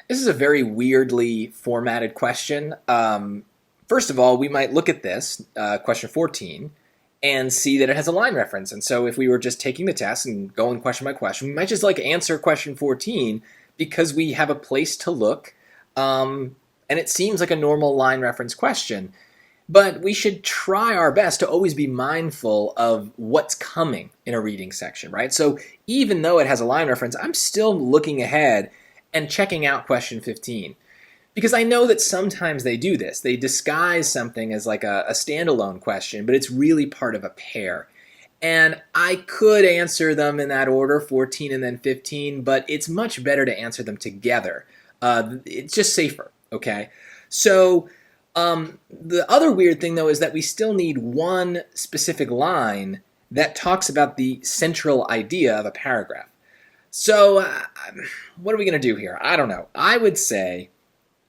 This is a very weirdly formatted question. First of all, we might look at this, question 14, and see that it has a line reference. And so if we were just taking the test and going question by question, we might just like answer question 14 because we have a place to look, and it seems like a normal line reference question. But we should try our best to always be mindful of what's coming in a reading section, right? So even though it has a line reference, I'm still looking ahead and checking out question 15. Because I know that sometimes they do this. They disguise something as like a standalone question, but it's really part of a pair. And I could answer them in that order, 14 and then 15, but it's much better to answer them together. It's just safer, okay? So the other weird thing, though, is that we still need one specific line that talks about the central idea of a paragraph. So what are we going to do here? I don't know. I would say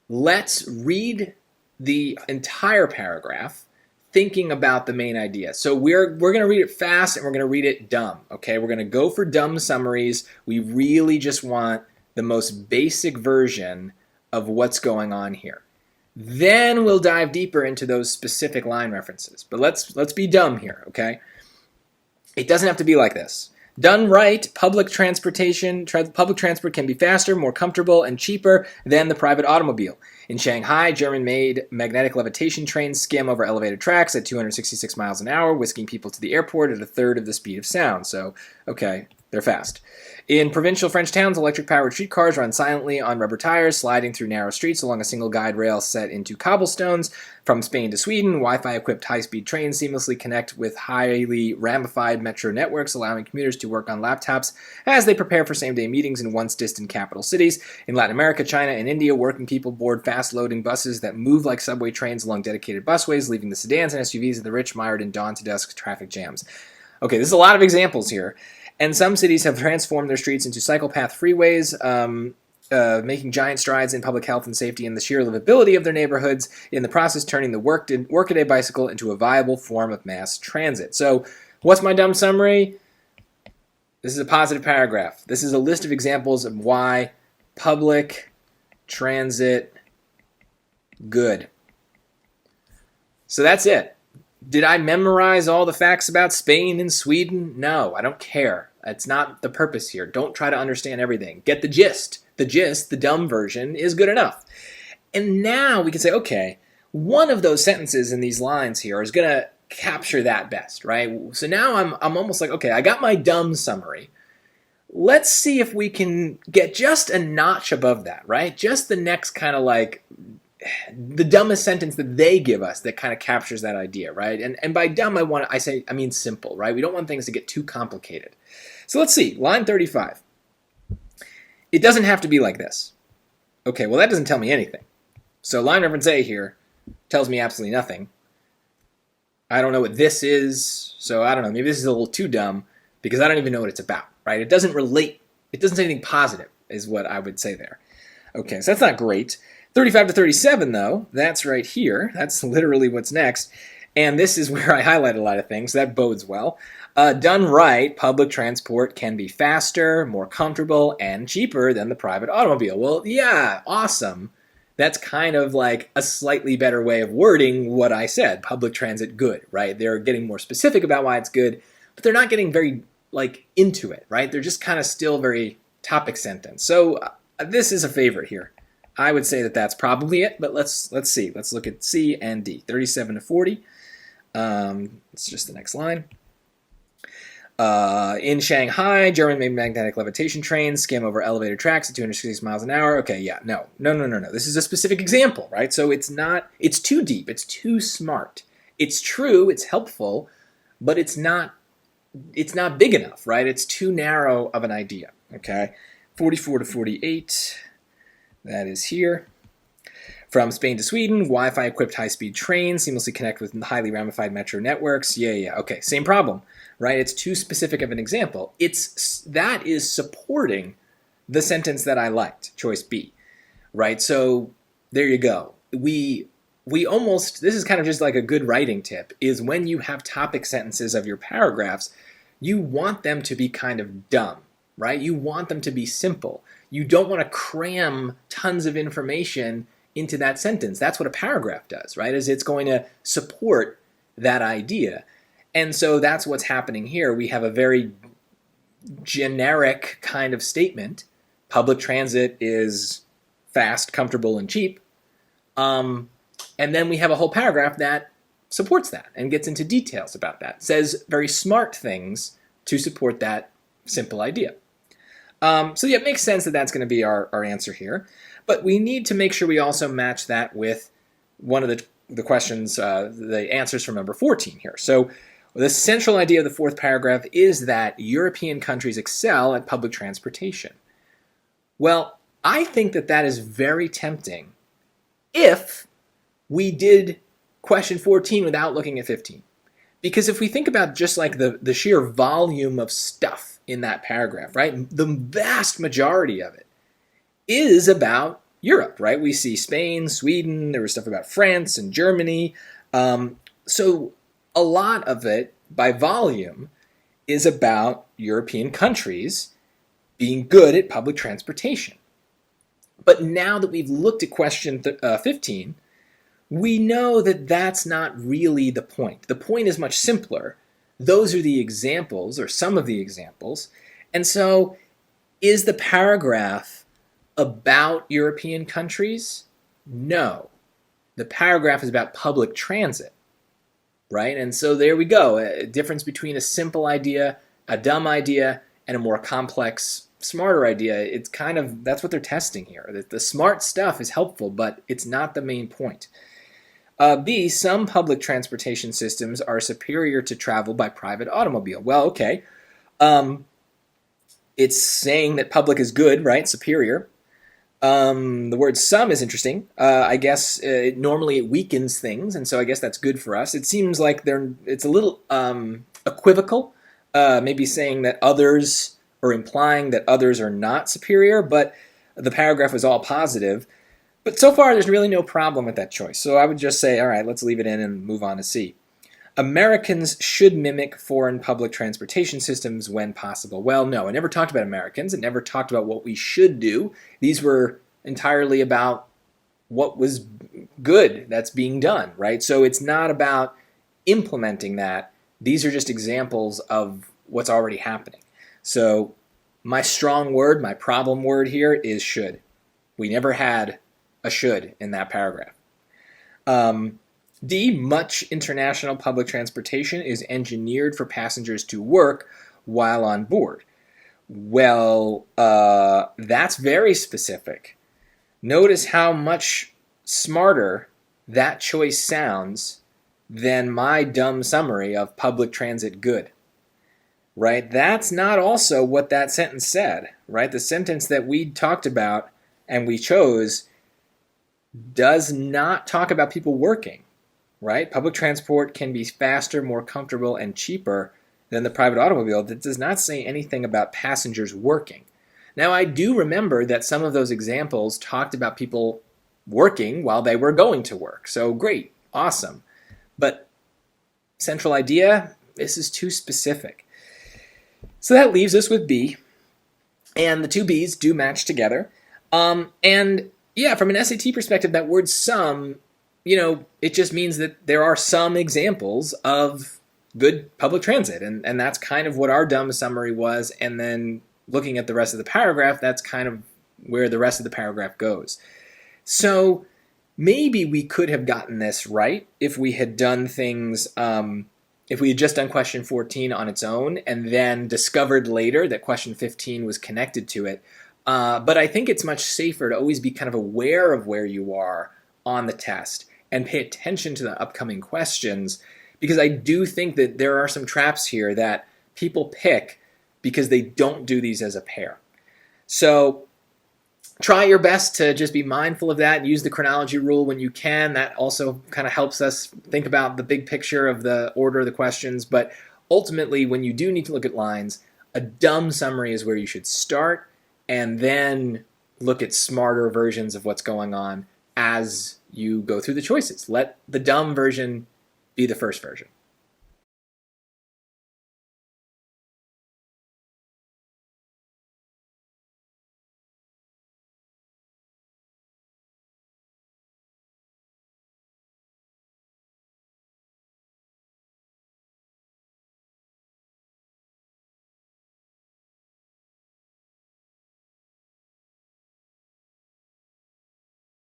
let's read the entire paragraph thinking about the main idea. So we're going to read it fast and we're going to read it dumb, okay? We're going to go for dumb summaries. We really just want the most basic version of what's going on here. Then we'll dive deeper into those specific line references. But let's be dumb here, okay? It doesn't have to be like this. Done right, public transport can be faster, more comfortable, and cheaper than the private automobile. In Shanghai, German-made magnetic levitation trains skim over elevated tracks at 266 miles an hour, whisking people to the airport at a third of the speed of sound. So, okay, they're fast. In provincial French towns, electric-powered streetcars run silently on rubber tires, sliding through narrow streets along a single guide rail set into cobblestones. From Spain to Sweden, Wi-Fi-equipped high-speed trains seamlessly connect with highly ramified metro networks, allowing commuters to work on laptops as they prepare for same-day meetings in once-distant capital cities. In Latin America, China, and India, working people board fast-loading buses that move like subway trains along dedicated busways, leaving the sedans and SUVs of the rich mired in dawn-to-dusk traffic jams. Okay, there's a lot of examples here. And some cities have transformed their streets into cycle path freeways, making giant strides in public health and safety and the sheer livability of their neighborhoods, in the process turning the workaday bicycle into a viable form of mass transit. So what's my dumb summary? This is a positive paragraph. This is a list of examples of why public transit good. So that's it. Did I memorize all the facts about Spain and Sweden? No, I don't care. That's not the purpose here. Don't try to understand everything. Get the gist. The gist, the dumb version, is good enough. And now we can say, okay, one of those sentences in these lines here is going to capture that best, right? So now I'm almost like, okay, I got my dumb summary. Let's see if we can get just a notch above that, right? Just the next kind of like the dumbest sentence that they give us that kind of captures that idea, right? And by dumb, I mean simple, right? We don't want things to get too complicated. So let's see, line 35. It doesn't have to be like this. Okay, well that doesn't tell me anything. So line reference A here tells me absolutely nothing. I don't know what this is, so I don't know, maybe this is a little too dumb because I don't even know what it's about, right? It doesn't relate, it doesn't say anything positive is what I would say there. Okay, so that's not great. 35 to 37, though, that's right here. That's literally what's next. And this is where I highlight a lot of things. That bodes well. Done right, public transport can be faster, more comfortable, and cheaper than the private automobile. Well, yeah, awesome. That's kind of like a slightly better way of wording what I said. Public transit, good, right? They're getting more specific about why it's good, but they're not getting very, into it, right? They're just kind of still very topic sentence. So this is a favorite here. I would say that that's probably it, but let's see. Let's look at C and D. 37 to 40. It's just the next line. In Shanghai, German-made magnetic levitation trains skim over elevated tracks at 260 miles an hour. Okay, yeah, no. This is a specific example, right? So it's too deep. It's too smart. It's true. It's helpful, but it's not big enough, right? It's too narrow of an idea, okay? 44 to 48. That is here. From Spain to Sweden, Wi-Fi-equipped high-speed trains seamlessly connect with highly ramified metro networks. Yeah. Okay, same problem, right? It's too specific of an example. That is supporting the sentence that I liked, choice B, right? So there you go. We almost, this is kind of just like a good writing tip, is when you have topic sentences of your paragraphs, you want them to be kind of dumb, right? You want them to be simple. You don't want to cram tons of information into that sentence. That's what a paragraph does, right? Is it's going to support that idea. And so that's what's happening here. We have a very generic kind of statement. Public transit is fast, comfortable, and cheap. And then we have a whole paragraph that supports that and gets into details about that. Says very smart things to support that simple idea. So yeah, it makes sense that that's going to be our answer here. But we need to make sure we also match that with one of the questions, the answers from number 14 here. So the central idea of the fourth paragraph is that European countries excel at public transportation. Well, I think that that is very tempting if we did question 14 without looking at 15. Because if we think about just like the sheer volume of stuff in that paragraph, right? The vast majority of it is about Europe, right? We see Spain, Sweden, there was stuff about France and Germany. So a lot of it, by volume, is about European countries being good at public transportation. But now that we've looked at question 15, we know that that's not really the point. The point is much simpler. Those are the examples, or some of the examples. And so, is the paragraph about European countries? No. The paragraph is about public transit, right? And so there we go. A difference between a simple idea, a dumb idea, and a more complex, smarter idea. It's kind of, that's what they're testing here. The smart stuff is helpful, but it's not the main point. B, some public transportation systems are superior to travel by private automobile. Well, okay. It's saying that public is good, right? Superior. The word some is interesting. I guess normally it weakens things, and so I guess that's good for us. It seems like it's a little equivocal, maybe saying that others, or implying that others are not superior, but the paragraph was all positive. But so far, there's really no problem with that choice. So I would just say, all right, let's leave it in and move on to C. Americans should mimic foreign public transportation systems when possible. Well, no, I never talked about Americans. It never talked about what we should do. These were entirely about what was good that's being done, right? So it's not about implementing that. These are just examples of what's already happening. So my strong word, my problem word here is should. We never had a should in that paragraph. D, much international public transportation is engineered for passengers to work while on board. Well, that's very specific. Notice how much smarter that choice sounds than my dumb summary of public transit good. Right? That's not also what that sentence said, right? The sentence that we talked about and we chose does not talk about people working, right? Public transport can be faster, more comfortable, and cheaper than the private automobile. That does not say anything about passengers working. Now, I do remember that some of those examples talked about people working while they were going to work. So great, awesome. But central idea, this is too specific. So that leaves us with B. And the two B's do match together. And yeah, from an SAT perspective, that word some, it just means that there are some examples of good public transit. And that's kind of what our dumb summary was. And then looking at the rest of the paragraph, that's kind of where the rest of the paragraph goes. So maybe we could have gotten this right if we had done things, if we had just done question 14 on its own and then discovered later that question 15 was connected to it. But I think it's much safer to always be kind of aware of where you are on the test and pay attention to the upcoming questions, because I do think that there are some traps here that people pick because they don't do these as a pair. So try your best to just be mindful of that. Use the chronology rule when you can. That also kind of helps us think about the big picture of the order of the questions. But ultimately, when you do need to look at lines, a dumb summary is where you should start, and then look at smarter versions of what's going on as you go through the choices. Let the dumb version be the first version.